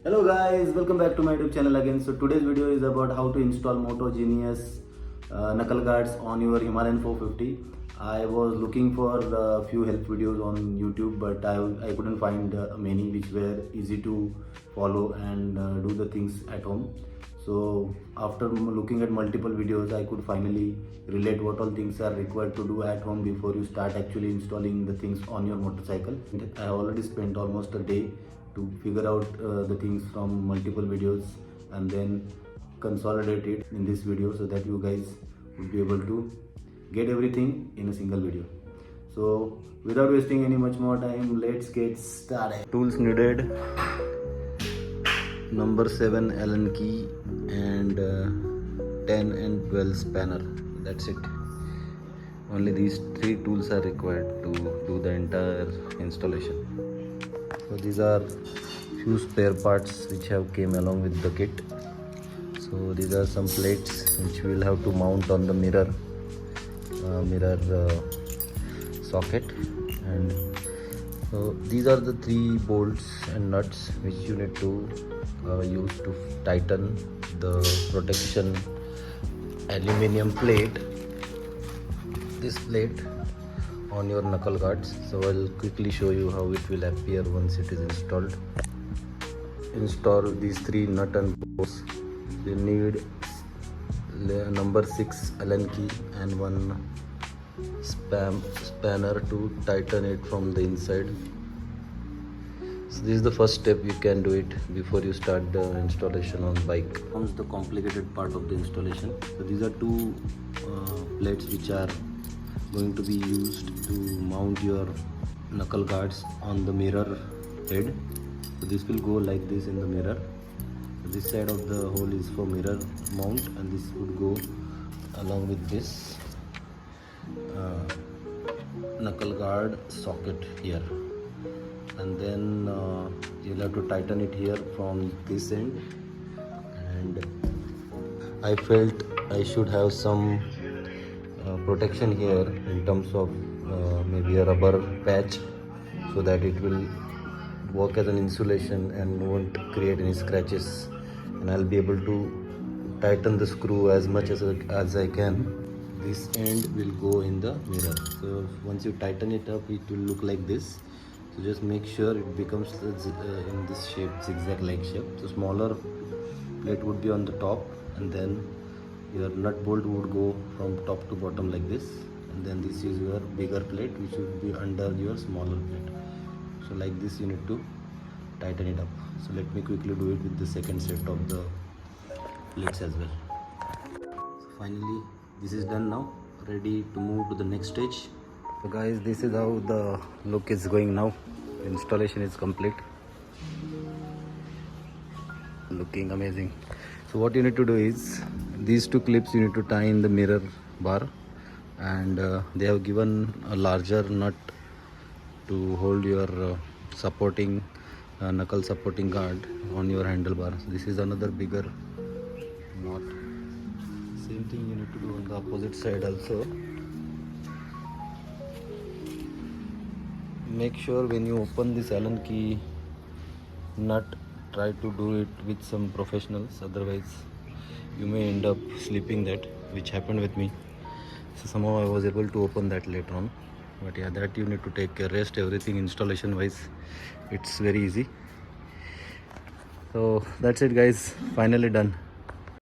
Hello guys, welcome back to my YouTube channel again. So today's video is about how to install Moto Genius knuckle guards on your Himalayan 450. I was looking for a few help videos on YouTube, but I couldn't find many which were easy to follow and do the things at home. So after looking at multiple videos, I could finally relate what all things are required to do at home before you start actually installing the things on your motorcycle. I already spent almost a day to figure out the things from multiple videos and then consolidate it in this video so that you guys will be able to get everything in a single video. So without wasting any much more time, let's get started. Tools needed: number 7 Allen key and 10 and 12 spanner. That's it. Only these 3 tools are required to do the entire installation. So these are few spare parts which have came along with the kit. So these are some plates which we will have to mount on the mirror socket, and so these are the 3 bolts and nuts which you need to use to tighten the protection aluminium plate, this plate, on your knuckle guards. So I'll quickly show you how it will appear once it is installed. Install these 3 nut and bolts. You need number 6 Allen key and 1 spanner to tighten it from the inside. So this is the first step. You can do it before you start the installation on bike. Comes the complicated part of the installation. So these are 2 plates which are going to be used to mount your knuckle guards on the mirror head. So this will go like this in the mirror. This side of the hole is for mirror mount, and this would go along with this knuckle guard socket here, and then you'll have to tighten it here from this end. And I felt I should have some protection here in terms of maybe a rubber patch, so that it will work as an insulation and won't create any scratches, and I'll be able to tighten the screw as much as I can. This end will go in the mirror. So once you tighten it up, it will look like this. So just make sure it becomes in this shape, zigzag like shape. So smaller plate would be on the top, and then your nut bolt would go from top to bottom like this, and then this is your bigger plate which would be under your smaller plate. So like this you need to tighten it up. So let me quickly do it with the second set of the plates as well. So finally this is done now, ready to move to the next stage. So guys, this is how the look is going now. The installation is complete, looking amazing. So what you need to do is, these 2 clips you need to tie in the mirror bar, and they have given a larger nut to hold your supporting knuckle supporting guard on your handlebar. So this is another bigger knot. Same thing you need to do on the opposite side also. Make sure when you open this Allen key nut, try to do it with some professionals, otherwise you may end up slipping that, which happened with me. So somehow I was able to open that later on, but yeah, that you need to take a rest. Everything installation wise, it's very easy. So that's it guys, finally done.